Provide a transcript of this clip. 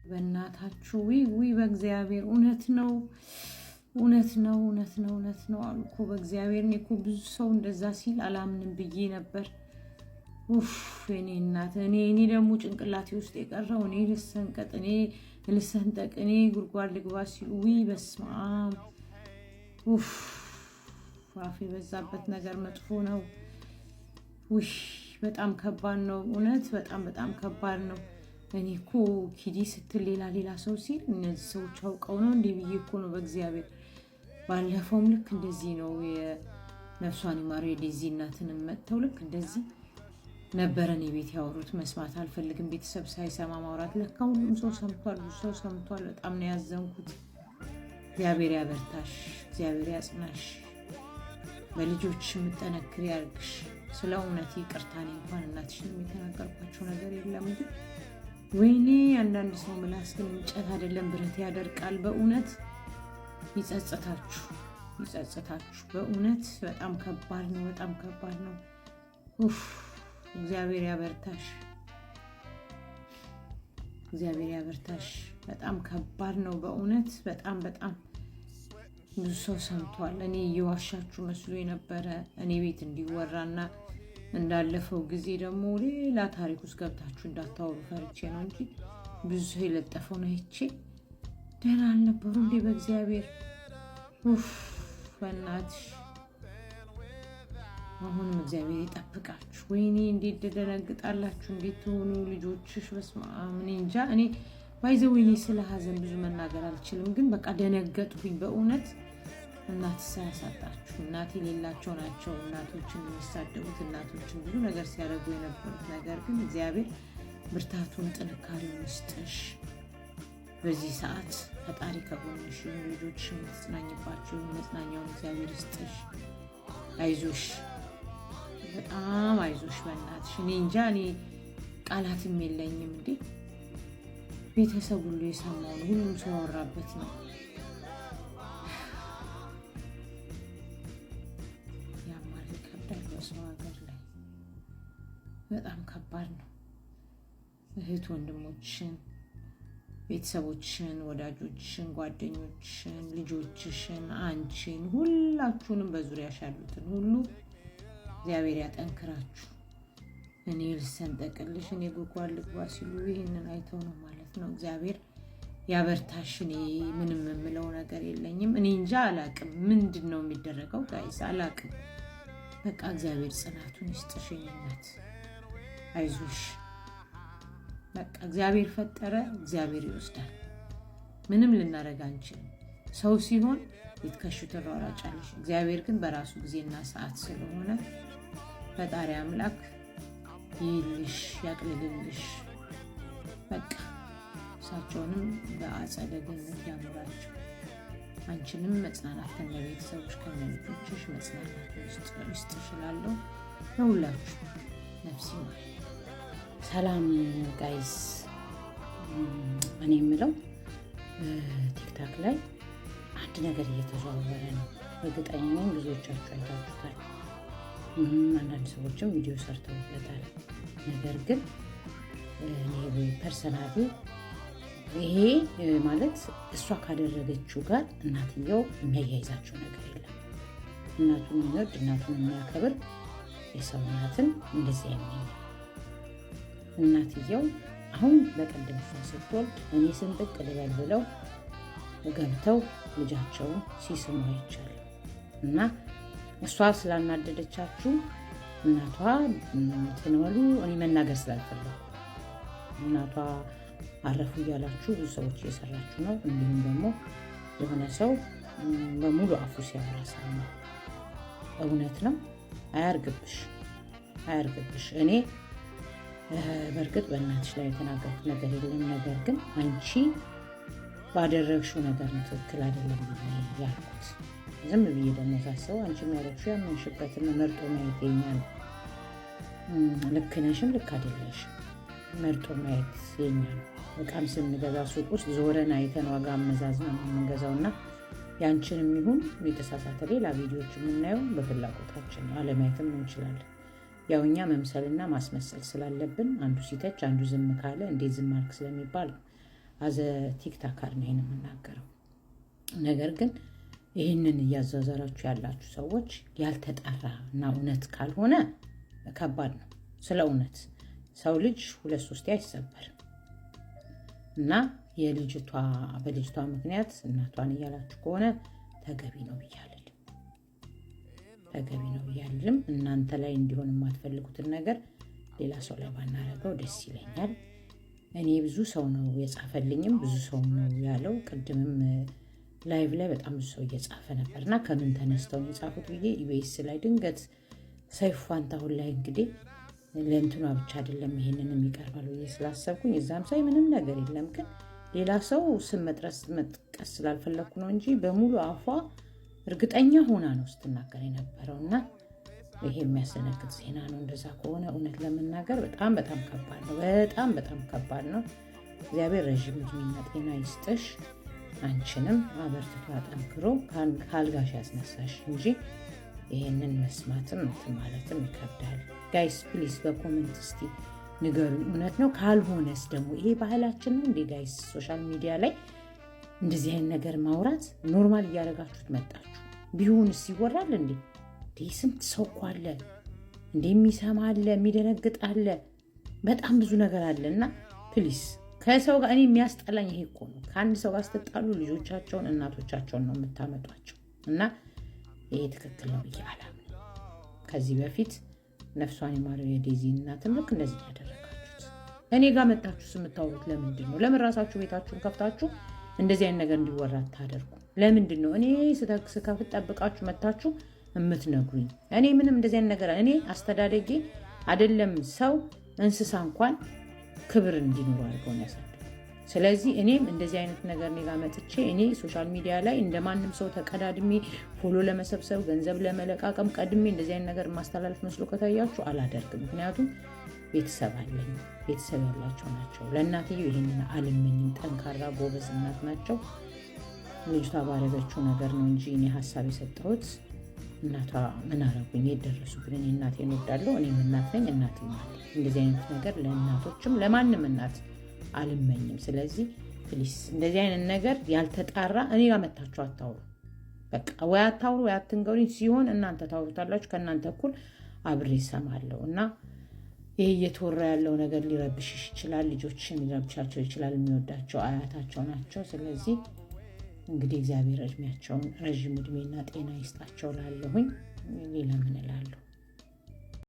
በእናታችሁ ዊ በእግዚአብሔር እውነት ነው አሉ እኮ በእግዚአብሔር። እኔ እኮ ብዙ ሰው እንደዛ ሲል አላምንም ብዬ ነበር። እኔ እናት እኔ ደግሞ ጭንቅላቴ ውስጥ የቀረው እኔ ልሰንቀጥ ልሰንጠቅ ጉድጓድ ልግባ ሲሉ በስመ አብ አፍ የበዛበት ነገር መጥፎ ነው። በጣም ከባድ ነው እውነት በጣም ከባድ ነው። እኔ እኮ ኪዲ ስትል ሌላ ሰው ሲል እነዚህ ሰዎች አውቀው ነው እንዴ ብዬ እኮ ነው በእግዚአብሔር። ባለፈውም ልክ እንደዚህ ነው የነፍሷን ይማር የዴዚ እናትን መጥተው ልክ እንደዚህ ነበረን የቤት ያወሩት። መስማት አልፈልግም ቤተሰብ ሳይሰማ ማውራት። ለካ ሁሉም ሰው ሰምቷል፣ ብዙ ሰው ሰምቷል። በጣም ነው ያዘንኩት። እግዚአብሔር ያበርታሽ፣ እግዚአብሔር ያጽናሽ፣ በልጆችሽ የምትጠነክሪ ያርግሽ። ስለ እውነት ይቅርታ እኔ እንኳን እናትሽን የተናገርኳቸው ነገር የለም ግን ወይኔ አንዳንድ ሰው ምላስ ግን እንጨት አይደለም ብረት ያደርቃል። በእውነት ይጸጽታችሁ በእውነት በጣም ከባድ ነው። እግዚአብሔር ያበርታሽ። በጣም ከባድ ነው በእውነት በጣም ብዙ ሰው ሰምቷል። እኔ እየዋሻችሁ መስሎ የነበረ እኔ ቤት እንዲወራና እንዳለፈው ጊዜ ደግሞ ሌላ ታሪክ ውስጥ ገብታችሁ እንዳታወሩ ፈርቼ ነው እንጂ ብዙ ሰው የለጠፈው ነው። ይቼ ደህና አልነበሩ እንዴ በእግዚአብሔር። በእናትሽ አሁንም እግዚአብሔር ይጠብቃችሁ። ወይኔ እንዴት ትደነግጣላችሁ፣ እንዴት ትሆኑ ልጆችሽ። በስመ አብ እኔ እንጃ። እኔ ባይዘው ወይኔ ስለ ሀዘን ብዙ መናገር አልችልም፣ ግን በቃ ደነገጥኩኝ በእውነት። እናት ሳያሳጣችሁ እናት የሌላቸው ናቸው እናቶችን የሚሳደቡት፣ እናቶችን ብዙ ነገር ሲያደርጉ የነበሩት። ነገር ግን እግዚአብሔር ብርታቱን ጥንካሬውን ይስጥሽ። በዚህ ሰዓት ፈጣሪ ከጎንሽ ይሁን፣ ልጆችሽ የምትጽናኝባቸው መጽናኛውን እግዚአብሔር ይስጥሽ። አይዞሽ፣ በጣም አይዞሽ በእናትሽ። እኔ እንጃ እኔ ቃላትም የለኝም። እንዴ ቤተሰብ ሁሉ የሰማውን ሁሉም ሰው ያወራበት ነው። ያማል፣ ይከብዳል። በሰው ሀገር ላይ በጣም ከባድ ነው። እህት ወንድሞችሽን፣ ቤተሰቦችሽን፣ ወዳጆችሽን፣ ጓደኞችሽን፣ ልጆችሽን፣ አንቺን፣ ሁላችሁንም በዙሪያሽ ያሉትን ሁሉ እግዚአብሔር ያጠንክራችሁ። እኔ ልሰንጠቅልሽ እኔ ጉድጓድ ልግባ ሲሉ ይህንን አይተው ነው ማለት ነው። እግዚአብሔር ያበርታሽ። እኔ ምንም የምለው ነገር የለኝም። እኔ እንጃ አላቅም ምንድን ነው የሚደረገው ጋይስ አላቅም። በቃ እግዚአብሔር ጽናቱን ይስጥሽ እናት፣ አይዞሽ። በቃ እግዚአብሔር ፈጠረ፣ እግዚአብሔር ይወስዳል። ምንም ልናደርግ አንችልም። ሰው ሲሆን ልትከሹ ትሯሯጫለሽ። እግዚአብሔር ግን በራሱ ጊዜና ሰዓት ስለሆነ ፈጣሪ አምላክ ይልሽ ያቅልልልሽ። በቃ እሳቸውንም በአጸደ ገነት ያኑራቸው። አንቺንም መጽናናት ከነቤተሰቦች ከነልጆችሽ መጽናናት ይስጥሽ እላለሁ። ለሁላችሁ ነፍስ ይማር። ሰላም ጋይስ። እኔ የምለው ቲክታክ ላይ አንድ ነገር እየተዘዋወረ ነው። እርግጠኛ ነኝ ብዙዎቻችሁ አይታችሁታል። አንዳንድ ሰዎችም ቪዲዮ ሰርተውበታል። ነገር ግን እኔ ፐርሰናሊ ይሄ ማለት እሷ ካደረገችው ጋር እናትየው የሚያያይዛቸው ነገር የለም። እናቱን የሚወድ እናቱን የሚያከብር የሰው እናትን እንደዚህ አይመኝም። እናትየው አሁን በቀደም እሷ ስትወልድ እኔ ስንጥቅ ልበል ብለው ገብተው ልጃቸውን ሲስሙ አይቻልም። እና እሷ ስላናደደቻችሁ እናቷ ትንበሉ እኔ መናገር ስላልፈለኩ እናቷ አረፉ እያላችሁ ብዙ ሰዎች እየሰራችሁ ነው። እንዲሁም ደግሞ የሆነ ሰው በሙሉ አፉ ሲያወራ ሰማ። እውነት ነው። አያርግብሽ። እኔ በእርግጥ በእናትሽ ላይ የተናገርኩት ነገር የለም። ነገር ግን አንቺ ባደረግሽው ነገር ነው ትክክል አይደለም ብዬ ያልኩት። ዝም ብዬ ደግሞ ሳስበው አንቺ የሚያደርግሽው ያመንሽበትን መርጦ ማየት የኛል። ልክ ነሽም ልክ አይደለሽም መርጦ ማየት የኛ ነው። በቃም ስንገዛ ሱቅ ውስጥ ዞረን አይተን ዋጋ አመዛዝነን የምንገዛውና ያንቺንም ይሁን የተሳሳተ ሌላ ቪዲዮዎች የምናየው በፍላጎታችን ነው። አለማየትም እንችላለን። ያው እኛ መምሰልና ማስመሰል ስላለብን አንዱ ሲተች አንዱ ዝም ካለ እንዴት ዝም አልክ ስለሚባል አዘ ቲክታከር ነው የምናገረው። ነገር ግን ይህንን እያዛዛራችሁ ያላችሁ ሰዎች ያልተጣራ እና እውነት ካልሆነ ከባድ ነው። ስለ እውነት ሰው ልጅ 2-3 አይሰበርም እና በልጅቷ ምክንያት እናቷን እያላችሁ ከሆነ ተገቢ ነው ብያለሁ። እናንተ ላይ እንዲሆን የማትፈልጉትን ነገር ሌላ ሰው ላይ ባናረገው ደስ ይለኛል። እኔ ብዙ ሰው ነው የጻፈልኝም ብዙ ሰው ነው ያለው። ቅድምም ላይቭ ላይ በጣም ብዙ ሰው እየጻፈ ነበርና ከምን ተነስተው የጻፉት ብዬ ኢቢኤስ ላይ ድንገት ሰይፉ ፋንታሁን ላይ እንግዲህ ለእንትኗ ብቻ አይደለም ይሄንን የሚቀርባል ብዬ ስላሰብኩኝ እዛም ሳይ ምንም ነገር የለም። ግን ሌላ ሰው ስም መጥቀስ ስላልፈለኩ ነው እንጂ በሙሉ አፏ እርግጠኛ ሆና ነው ስትናገር የነበረው እና ይሄ የሚያስደነግጥ ዜና ነው። እንደዛ ከሆነ እውነት ለመናገር በጣም በጣም ከባድ ነው። በጣም ከባድ ነው። እግዚአብሔር ረዥም ዕድሜና ጤና ይስጥሽ። አንቺንም አበርትቶ አጠንክሮ ካልጋሽ ያስነሳሽ እንጂ ይሄንን መስማትም ማለትም ይከብዳል። ጋይስ ፕሊዝ በኮሜንት እስቲ ንገሩኝ፣ እውነት ነው? ካልሆነስ ደግሞ ይሄ ባህላችን ነው እንዴ ጋይስ? ሶሻል ሚዲያ ላይ እንደዚህ አይነት ነገር ማውራት ኖርማል እያደረጋችሁት መጣችሁ። ቢሆንስ ይወራል እንዴ? ስንት ሰው እኮ አለ እንዴ የሚሰማ አለ፣ የሚደነግጥ አለ፣ በጣም ብዙ ነገር አለ እና ፕሊዝ ከሰው ጋር እኔ የሚያስጠላኝ ይሄ እኮ ነው። ከአንድ ሰው ጋር ስትጣሉ ልጆቻቸውን እናቶቻቸውን ነው የምታመጧቸው እና ይሄ ትክክል ነው ብዬ አላምንም። ከዚህ በፊት ነፍሷን የማረው የዴዚ እናትም ልክ እንደዚህ ያደረጋችሁት እኔ ጋር መጣችሁ የምታወሩት ለምንድን ነው? ለምን ራሳችሁ ቤታችሁን ከፍታችሁ እንደዚህ አይነት ነገር እንዲወራ ታደርጉ? ለምንድን ነው እኔ ስከፍት ጠብቃችሁ መታችሁ የምትነግሩኝ? እኔ ምንም እንደዚህ አይነት ነገር እኔ አስተዳደጌ አይደለም ሰው እንስሳ እንኳን ክብር እንዲኖር አድርገው ያሳደጉ። ስለዚህ እኔም እንደዚህ አይነት ነገር እኔ ጋር መጥቼ እኔ ሶሻል ሚዲያ ላይ እንደማንም ሰው ተቀዳድሜ ፎሎ ለመሰብሰብ ገንዘብ ለመለቃቀም ቀድሜ እንደዚህ አይነት ነገር ማስተላለፍ መስሎ ከታያችሁ አላደርግም። ምክንያቱም ቤተሰብ አለኝ፣ ቤተሰብ ያላቸው ናቸው። ለእናትየው ይሄንን አልመኝም። ጠንካራ ጎበዝ እናት ናቸው። ልጅቷ ባረገችው ነገር ነው እንጂ እኔ ሀሳብ የሰጠሁት እናቷ ምን አረጉኝ የደረሱብን። እኔ እናቴን እወዳለሁ፣ እኔም እናት ነኝ፣ እናትም አለኝ። እንደዚህ አይነት ነገር ለእናቶችም ለማንም እናት አልመኝም። ስለዚህ ፕሊስ እንደዚህ አይነት ነገር ያልተጣራ እኔ ጋር መታችሁ አታውሩ። በቃ ወይ አታውሩ ወይ አትንገሩኝ። ሲሆን እናንተ ታውሩታላችሁ፣ ከእናንተ እኩል አብሬ እሰማለሁ እና ይሄ እየተወራ ያለው ነገር ሊረብሽሽ ይችላል። ልጆችን ሊረብሻቸው ይችላል። የሚወዳቸው አያታቸው ናቸው። ስለዚህ እንግዲህ እግዚአብሔር እድሜያቸውን ረዥም እድሜና ጤና ይስጣቸው ላለሁኝ ሌላ ምን እላለሁ?